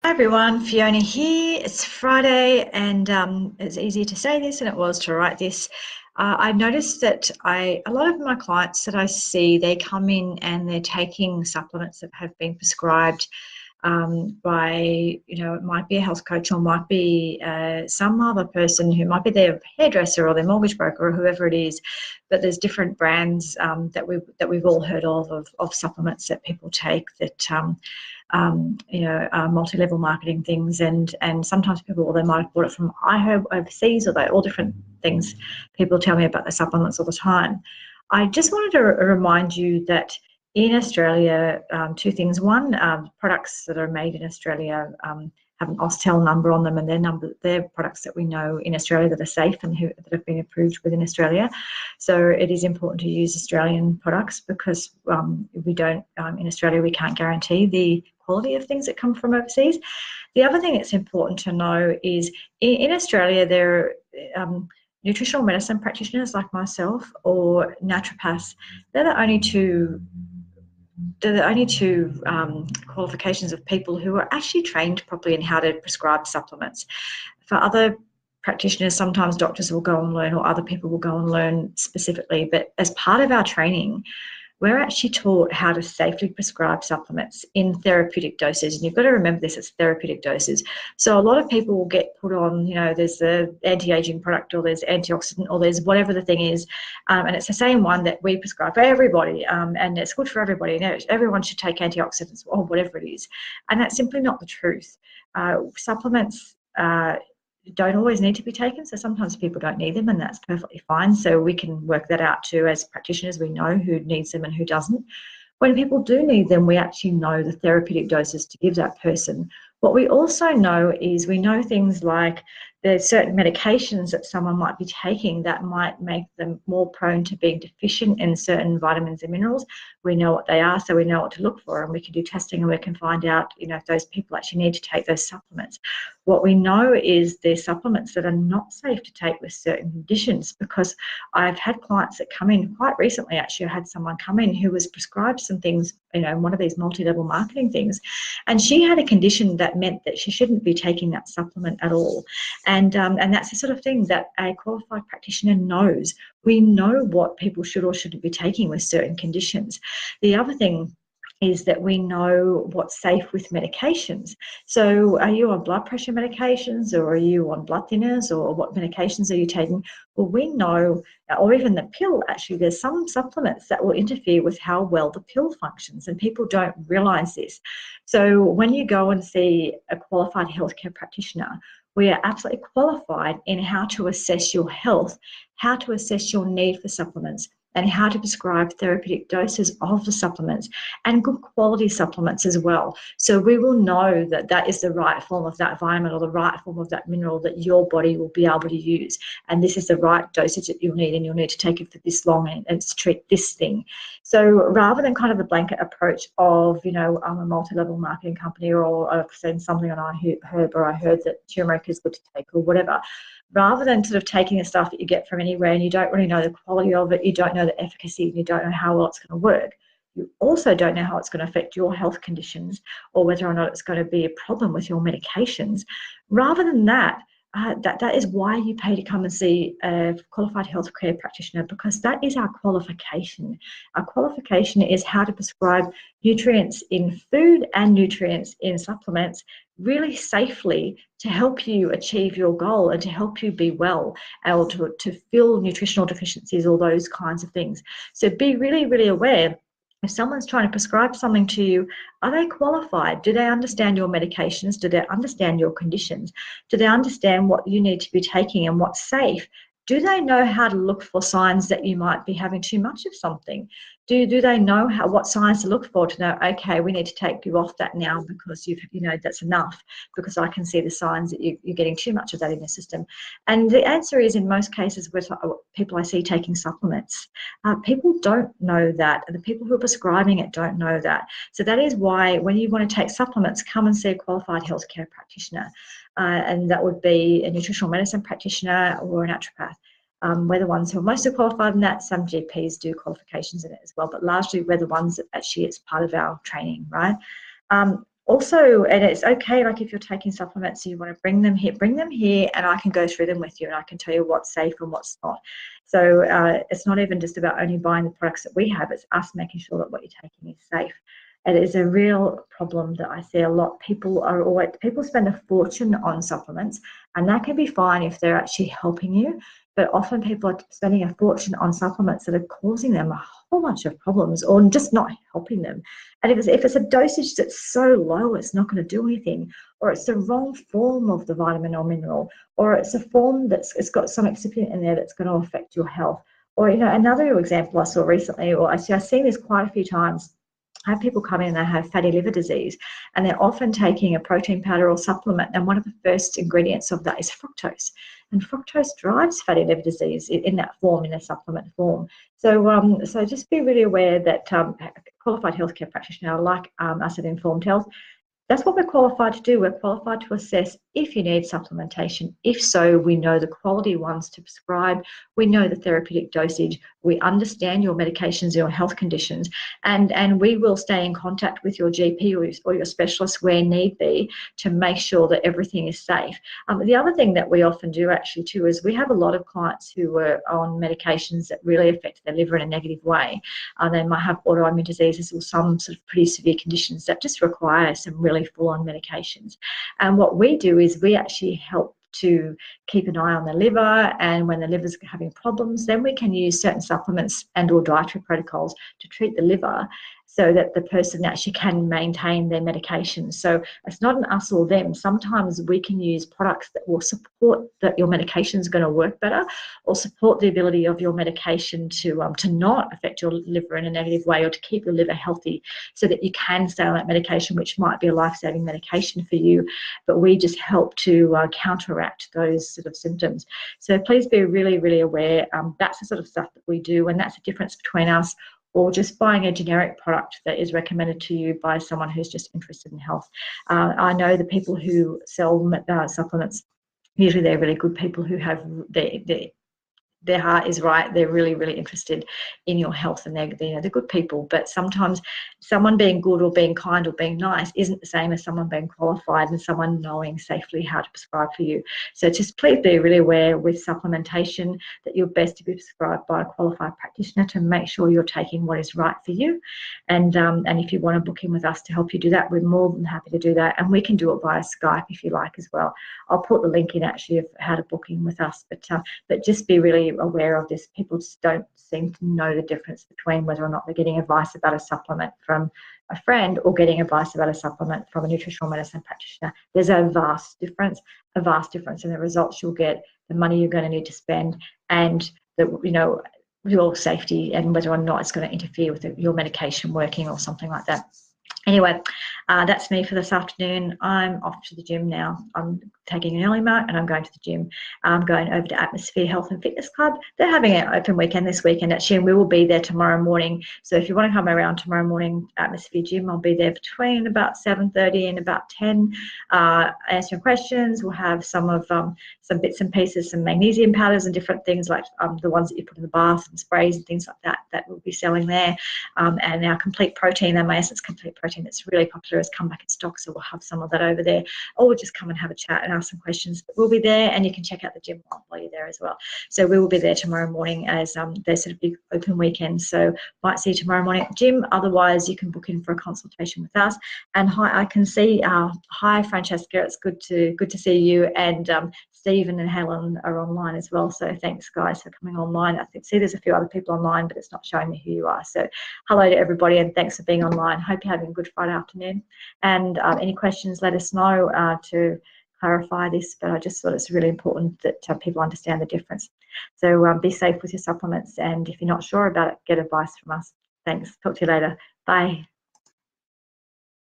Hi everyone, Fiona here. It's Friday and it's easier to say this than it was to write this. I noticed that a lot of my clients that I see, they come in and they're taking supplements that have been prescribed by, it might be a health coach or might be some other person who might be their hairdresser or their mortgage broker or whoever it is. But there's different brands that we've all heard of supplements that people take that multi-level marketing things, and sometimes people, they might have bought it from iHerb overseas, or they're all different things. People tell me about the supplements all the time. I just wanted to remind you that in Australia, two things. One, products that are made in Australia have an Austel number on them, and they're products that we know in Australia that are safe and that have been approved within Australia. So it is important to use Australian products because we don't, in Australia, we can't guarantee the quality of things that come from overseas. The other thing that's important to know is in Australia, there are nutritional medicine practitioners like myself or naturopaths. They're the only two qualifications of people who are actually trained properly in how to prescribe supplements. For other practitioners, sometimes doctors will go and learn, or other people will go and learn specifically, but as part of our training, we're actually taught how to safely prescribe supplements in therapeutic doses. And you've got to remember this, it's therapeutic doses. So a lot of people will get put on, there's the anti-aging product, or there's antioxidant, or there's whatever the thing is. And it's the same one that we prescribe for everybody. And it's good for everybody. Everyone should take antioxidants or whatever it is. And that's simply not the truth. Supplements don't always need to be taken, so sometimes people don't need them, and that's perfectly fine. So we can work that out too. As practitioners, we know who needs them and who doesn't. When people do need them, we actually know the therapeutic doses to give that person. What we also know is we know things like there's certain medications that someone might be taking that might make them more prone to being deficient in certain vitamins and minerals. We know what they are, so we know what to look for, and we can do testing and we can find out, if those people actually need to take those supplements. What we know is there's supplements that are not safe to take with certain conditions, because I've had clients that come in quite recently. Actually, I had someone come in who was prescribed some things, one of these multi-level marketing things, and she had a condition that meant that she shouldn't be taking that supplement at all. And that's the sort of thing that a qualified practitioner knows. We know what people should or shouldn't be taking with certain conditions. The other thing is that we know what's safe with medications. So are you on blood pressure medications, or are you on blood thinners, or what medications are you taking? Well, we know, or even the pill, actually, there's some supplements that will interfere with how well the pill functions, and people don't realise this. So when you go and see a qualified healthcare practitioner, we are absolutely qualified in how to assess your health, how to assess your need for supplements, and how to prescribe therapeutic doses of the supplements, and good quality supplements as well. So we will know that that is the right form of that vitamin or the right form of that mineral that your body will be able to use. And this is the right dosage that you'll need, and you'll need to take it for this long, and it's to treat this thing. So rather than kind of the blanket approach of, I'm a multi-level marketing company, or I've seen something on iHerb, or I heard that turmeric is good to take, or whatever, rather than sort of taking the stuff that you get from anywhere and you don't really know the quality of it, you don't know the efficacy, and you don't know how well it's going to work. You also don't know how it's going to affect your health conditions, or whether or not it's going to be a problem with your medications. Rather than that, that is why you pay to come and see a qualified healthcare practitioner, because that is our qualification. Our qualification is how to prescribe nutrients in food and nutrients in supplements really safely to help you achieve your goal and to help you be well, or to fill nutritional deficiencies, all those kinds of things. So be really, really aware. If someone's trying to prescribe something to you, are they qualified? Do they understand your medications? Do they understand your conditions? Do they understand what you need to be taking and what's safe? Do they know how to look for signs that you might be having too much of something? Do they know what signs to look for to know, okay, we need to take you off that now because that's enough, because I can see the signs that you're getting too much of that in your system. And the answer is, in most cases with people I see taking supplements, people don't know that, and the people who are prescribing it don't know that. So that is why when you want to take supplements, come and see a qualified healthcare practitioner, and that would be a nutritional medicine practitioner or a naturopath. We're the ones who are mostly qualified in that. Some GPs do qualifications in it as well, but largely we're the ones that actually it's part of our training, right? Also, and it's okay, like if you're taking supplements, so you want to bring them here, and I can go through them with you, and I can tell you what's safe and what's not. So it's not even just about only buying the products that we have, it's us making sure that what you're taking is safe. It is a real problem that I see a lot. People spend a fortune on supplements, and that can be fine if they're actually helping you. But often people are spending a fortune on supplements that are causing them a whole bunch of problems or just not helping them. And if it's a dosage that's so low, it's not going to do anything, or it's the wrong form of the vitamin or mineral, or it's a form it's got some excipient in there that's going to affect your health. Or, another example I saw recently, or actually I've seen this quite a few times. I have people come in and they have fatty liver disease, and they're often taking a protein powder or supplement, and one of the first ingredients of that is fructose. And fructose drives fatty liver disease in that form, in a supplement form. So just be really aware that qualified healthcare practitioner like us at Informed Health, that's what we're qualified to do. We're qualified to assess if you need supplementation. If so, we know the quality ones to prescribe. We know the therapeutic dosage. We understand your medications, your health conditions, and we will stay in contact with your GP or your specialist where need be to make sure that everything is safe. The other thing that we often do actually too is we have a lot of clients who are on medications that really affect their liver in a negative way. They might have autoimmune diseases or some sort of pretty severe conditions that just require some really full-on medications. And what we do is we actually help to keep an eye on the liver, and when the liver's having problems, then we can use certain supplements and or dietary protocols to treat the liver so that the person actually can maintain their medication. So it's not an us or them. Sometimes we can use products that will support that your medication is going to work better, or support the ability of your medication to not affect your liver in a negative way, or to keep your liver healthy so that you can stay on that medication, which might be a life-saving medication for you. But we just help to counteract those sort of symptoms. So please be really, really aware. That's the sort of stuff that we do, and that's the difference between us or just buying a generic product that is recommended to you by someone who's just interested in health. I know the people who sell supplements, usually they're really good people who have their heart is right. They're really, really interested in your health, and they're good people. But sometimes someone being good or being kind or being nice isn't the same as someone being qualified and someone knowing safely how to prescribe for you. So just please be really aware with supplementation that you're best to be prescribed by a qualified practitioner to make sure you're taking what is right for you. And if you want to book in with us to help you do that, we're more than happy to do that. And we can do it via Skype if you like as well. I'll put the link in actually of how to book in with us. But just be really aware of this. People just don't seem to know the difference between whether or not they're getting advice about a supplement from a friend or getting advice about a supplement from a nutritional medicine practitioner. There's a vast difference in the results you'll get, the money you're going to need to spend, and your safety, and whether or not it's going to interfere with your medication working or something like that. Anyway, that's me for this afternoon. I'm off to the gym now. I'm taking an early mark and I'm going to the gym. I'm going over to Atmosphere Health and Fitness Club. They're having an open weekend this weekend actually, and we will be there tomorrow morning. So if you want to come around tomorrow morning, Atmosphere Gym, I'll be there between about 7:30 and about 10, answering questions. We'll have some bits and pieces, some magnesium powders and different things like the ones that you put in the bath and sprays and things like that we'll be selling there. And our complete protein, our Essence complete protein that's really popular, has come back in stock, so we'll have some of that over there. Or we'll just come and have a chat and ask some questions. But we'll be there, and you can check out the gym while you're there as well. So we will be there tomorrow morning as there's sort of big open weekend. So might see you tomorrow morning at the gym. Otherwise, you can book in for a consultation with us. And hi, I can see. Hi, Francesca. It's good to see you. And Stephen and Helen are online as well. So thanks, guys, for coming online. I see there's a few other people online, but it's not showing me who you are. So hello to everybody, and thanks for being online. Hope you're having a good Friday afternoon. And any questions, let us know to clarify this. But I just thought it's really important that people understand the difference. So be safe with your supplements. And if you're not sure about it, get advice from us. Thanks. Talk to you later. Bye.